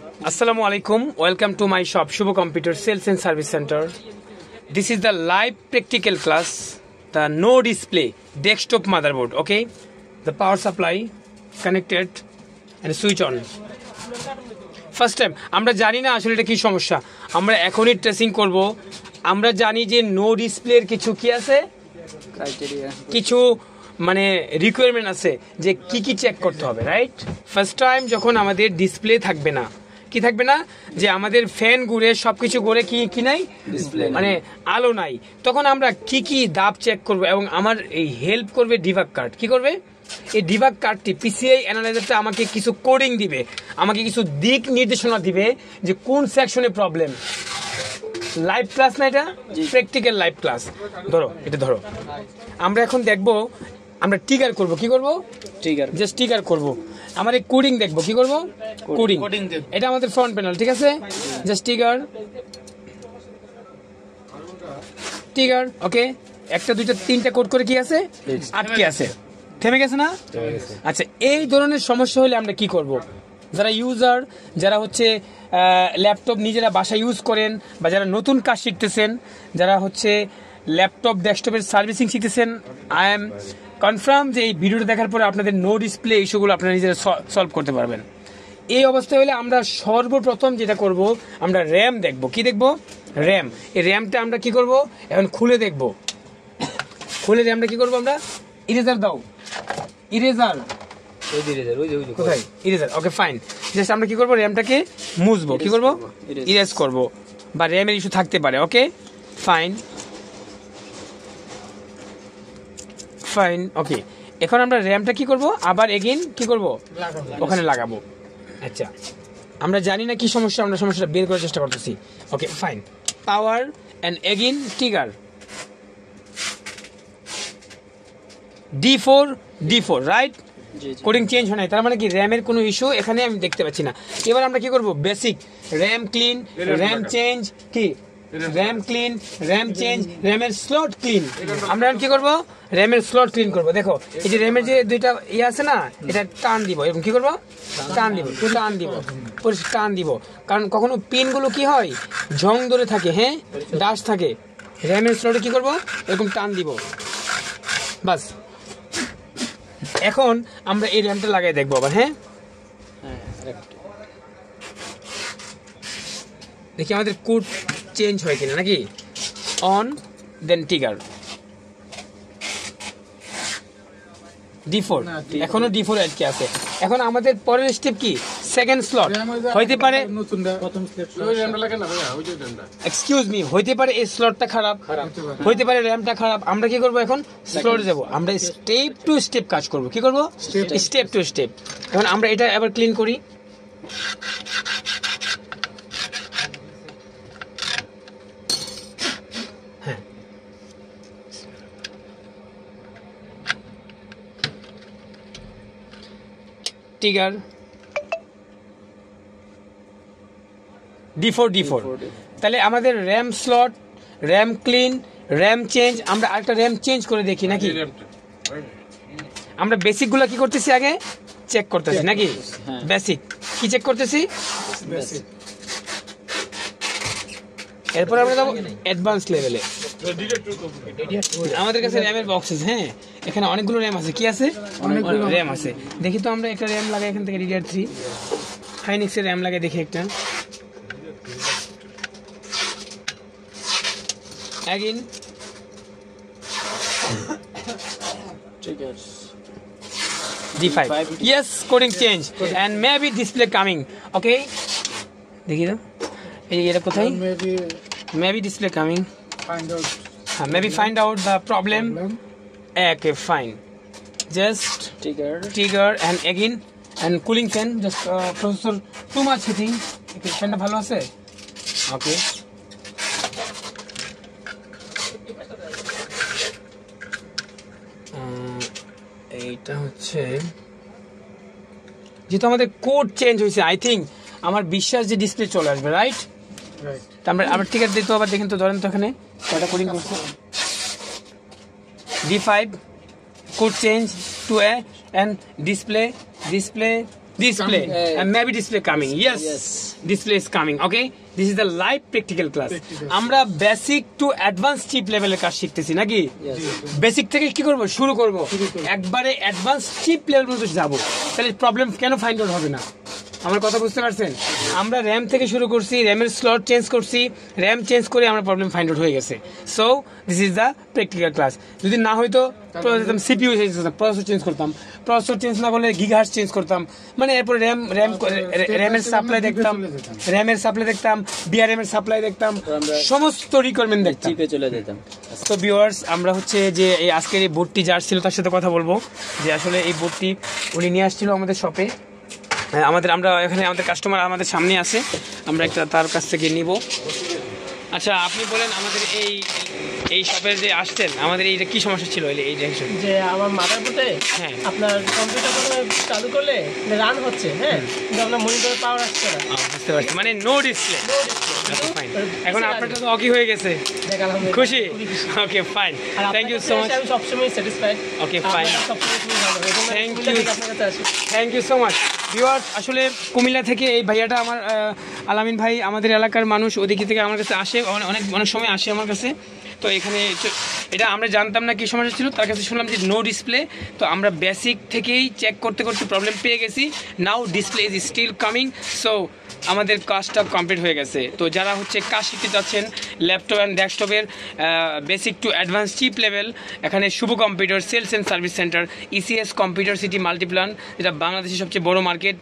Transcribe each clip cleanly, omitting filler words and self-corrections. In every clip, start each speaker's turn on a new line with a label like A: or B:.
A: Assalamu alaikum. Welcome to my shop, Shuvo Computer Sales and Service Center. This is the live practical class, the no display desktop motherboard. Okay, the power supply connected and switch on. First time, আমরা জানি না আসলে এটা কি সমস্যা। আমরা এখনই tracing করব। আমরা জানি যে নো ডিসপ্লের কিছু কি আছে, ক্রাইটেরিয়া, কিছু মানে রিকোয়ারমেন্ট আছে যে কি কি চেক করতে হবে, রাইট? ফার্স্ট টাইম যখন আমাদের ডিসপ্লে থাকবে না, কি থাকবে না, যে আমাদের ফ্যান ঘুরে সবকিছু ঘুরে কি কি নাই, ডিসপ্লে মানে আলো নাই, তখন আমরা কি কি দাব চেক করব এবং আমার এই হেল্প করবে ডিবাগ কার্ড। কি করবে? এই ডিবাগ কার্ডটি পিসিআই অ্যানালাইজারটা আমাকে কিছু কোডিং দিবে, আমাকে কিছু দিক নির্দেশনা দিবে যে কোন সেকশনে প্রবলেম। লাইভ ক্লাস না, এটা প্র্যাকটিক্যাল লাইভ ক্লাস। ধরো এটা ধরো, আমরা এখন দেখব, আমরা ট্রিগার করব। কি করব? ট্রিগার, জাস্ট ট্রিগার করব। আমার এই কোডিং দেখব। কি করব? কোডিং। এটা আমাদের ফ্রন্ট প্যানেল, ঠিক আছে? Just trigger, trigger. ওকে, একটা দুইটা তিনটা কোড করে কি আছে, আটকে আছে, থেমে গেছে না? আচ্ছা, এই ধরনের সমস্যা হলে আমরা কি করব? যারা ইউজার, যারা হচ্ছে ল্যাপটপ নিজেরা বাসায় ইউজ করেন, বা যারা নতুন কাজ শিখতেছেন, যারা হচ্ছে ল্যাপটপ ডেস্কটপের সার্ভিসিং শিখতেছেন, আই এম কনফার্ম যে এই ভিডিওটা দেখার পরে আপনাদের নো ডিসপ্লে ইস্যুগুলো আপনারা নিজেরা সলভ করতে পারবেন। এই অবস্থা হলে আমরা সর্বপ্রথম যেটা করব, আমরা র্যাম দেখব। কি দেখব? র্যাম। এই র্যামটা আমরা কি করব, এখন খুলে দেখব। খুলে র্যামটা কি করব, আমরা ইরেজার দাও, ইরেজার, কোথায় ইরেজার? Okay fine. জাস্ট আমরা কি করব, র্যামটাকে মুছবো। কি করব? ইরেজ করব, বা র্যামের ইস্যু থাকতে পারে। Okay fine, fine. ওকে, এখন আমরা র্যামটা কি করব, আবার এগেইন কি করব, ওখানে লাগাবো। আচ্ছা, আমরা জানি না কি সমস্যা, আমরা সমস্যাটা বের করার চেষ্টা করতেছি। Okay fine, power and again trigger, D4 right? Coding change হয় না, তার মানে কি র্যামের কোনো ইস্যু এখানে আমি দেখতে পাচ্ছি না। এবার আমরা কি করব, basic RAM clean, RAM change, কি র্যাম ক্লিন, র্যাম চেঞ্জ, র্যামের স্লট ক্লিন। আমরা কি করব, র্যামের স্লট ক্লিন করব। দেখো এই যে র্যামের যে দুইটা ইয়ে আছে না, এটা টান দিব, এবং কি করব, টান দিব, টান দিব, টান দিব। কারণ কখনো পিনগুলো কি হয়, ঝং ধরে থাকে, হ্যাঁ, ডাস্ট থাকে। র্যামের স্লটে কি করব, এরকম টান দিব, বাস। এখন আমরা এই র্যামটা লাগাই দেখবো আবার। হ্যাঁ, দেখি আমাদের কোড চেঞ্জ হয় কিনা, নাকি? অন, দেন ট্রিগার, D4, এখনো D4 আটকে আছে। এখন আমাদের পরের স্টেপ কি, সেকেন্ড স্লট হইতে পারে, এক্সকিউজ মি, হইতে পারে এই স্লটটা খারাপ, হইতে পারে র্যামটা খারাপ। আমরা কি করব, এখন স্লটে যাব, আমরা স্টেপ টু স্টেপ কাজ করব। কি করব? Step to step. এখন আমরা এটা এবার ক্লিন করি। Trigger, D4। তাহলে আমাদের RAM slot, RAM clean, RAM change. আমরা আরেকটা র্যাম চেঞ্জ করে দেখি নাকি? আমরা বেসিক গুলা কি করতেছি, আগে চেক করতেছি নাকি? বেসিক কি চেক করতেছি, এরপর আমরা যাবো অ্যাডভান্স লেভেলে। আমাদের কাছে র্যামের বক্স আছে, হ্যাঁ, এখানে অনেকগুলো র্যাম আছে। কি আছে? অনেকগুলো র্যাম আছে। দেখি তো, আমরা একটা র্যাম লাগাই এখান থেকে, DDR3 হাইনিক্সের র্যাম লাগাই দেখি একটা। Again, D5. Yes, coding change and maybe display coming. Okay, দেখি তো এটা কোথায়, maybe display coming. Maybe find out the problem. Okay, fine. Just trigger and again and cooling fan. Just processor too much heating. Okay, ফ্যানটা ভালো আছে? Okay. এইটা হচ্ছে যেহেতু আমাদের কোড চেঞ্জ হয়েছে, আই থিঙ্ক আমার বিশ্বাস যে ডিসপ্লে চলে আসবে, রাইট? আমরা আবার টিকেট দিতে, আবার দেখেন তো, ধরেন তো এখানে কয়টা কোডিং করছে। D5 code change to A and display display and maybe display coming. Yes, display is coming. Okay, this is the live practical class. আমরা বেসিক টু অ্যাডভান্স চিপ লেভেলের কাজ শিখতেছি নাকি? বেসিক থেকে কি করব, শুরু করব, একবারে অ্যাডভান্স চিপ লেভেল পর্যন্ত যাব। তাহলে প্রবলেম কেন ফাইন্ড আউট হবে না? আমার কথা বুঝতে পারছেন? আমরা র্যাম থেকে শুরু করছি, র্যামের স্লট চেঞ্জ করছি, র্যাম চেঞ্জ করে আমরা প্রবলেম ফাইন্ড আউট হয়ে গেছে। So this is the practical class. যদি না হয়তো সিপিইউ চেঞ্জ করতাম, প্রসেসর চেঞ্জ করতাম, প্রসেসর চেঞ্জ না করলে গিগাহার্টজ চেঞ্জ করতাম, মানে এরপর র্যামের সাপ্লাই দেখতাম, র্যামের সাপ্লাই দেখতাম, ডিআরএম এর সাপ্লাই দেখতাম, সমস্ত রিকোয়ারমেন্ট দেখতাম,
B: চিপে চলে যেতাম।
A: তো ভিউয়ার্স, আমরা হচ্ছে যে এই আজকের এই বোর্ডটি যার ছিল তার সাথে কথা বলবো যে আসলে এই বোর্ডটি উনি নিয়ে আসছিল আমাদের শপে। আমরা এখানে আমাদের কাস্টমার আমাদের সামনে আছে, আমরা একটা তার কাছ থেকে নিব। আচ্ছা, আপনি বলেন আমাদের এই শপের যে আসছেন, আমাদের এইটা কি সমস্যা ছিল? এই দেখছেন
C: যে আমার মাদারবোর্ডে আপনার কম্পিউটার চালু করলে রান হচ্ছে, হ্যাঁ, কিন্তু আপনার মনিটরে পাওয়ার আসছে না।
A: বুঝতে পারছি, মানে নো ডিসপ্লে। এখন আপনারটা তো অকি হয়ে গেছে, খুশি? Okay, fine, thank you so much.
C: আমি সবসময় satisfied.
A: Okay, fine, thank you so much. Viewers, আসলে কুমিল্লা থেকে এই ভাইয়াটা আমার আলামিন ভাই, আমাদের এলাকার মানুষ, ওদিকে থেকে আমার কাছে আসে, অনেক সময় আসে আমার কাছে। তো এখানে এটা আমরা জানতাম না কি সমস্যা ছিল, তার কাছে শুনলাম যে নো ডিসপ্লে। তো আমরা বেসিক থেকেই চেক করতে প্রবলেম পেয়ে গেছি। Now display is still coming, so আমাদের কাজটা কমপ্লিট হয়ে গেছে। তো যারা হচ্ছে কাজ শিখতে চাচ্ছেন ল্যাপটপ অ্যান্ড ডেস্কটপের basic to advance chip level, এখানে Shuvo computer sales and service centre, ECS computer city Multiplan, যেটা বাংলাদেশের সবচেয়ে বড় মার্কেট।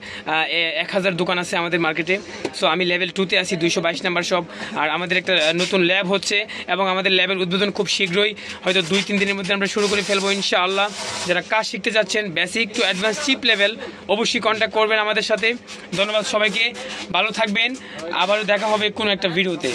A: 1000 দোকান আছে আমাদের মার্কেটে। সো আমি লেভেল 2-তে আছি, 222 নাম্বার শপ। আর আমাদের একটা নতুন ল্যাব হচ্ছে এবং আমাদের ল্যাবের উদ্বোধন খুব শীঘ্রই, হয়তো 2-3 দিনের মধ্যে আমরা শুরু করে ফেলবো ইনশাআল্লাহ। যারা কাজ শিখতে যাচ্ছেন basic to advance chip level, অবশ্যই কন্ট্যাক্ট করবেন আমাদের সাথে। ধন্যবাদ সবাইকে, ভালো থাকবেন, আবারও দেখা হবে কোনো একটা ভিডিওতে।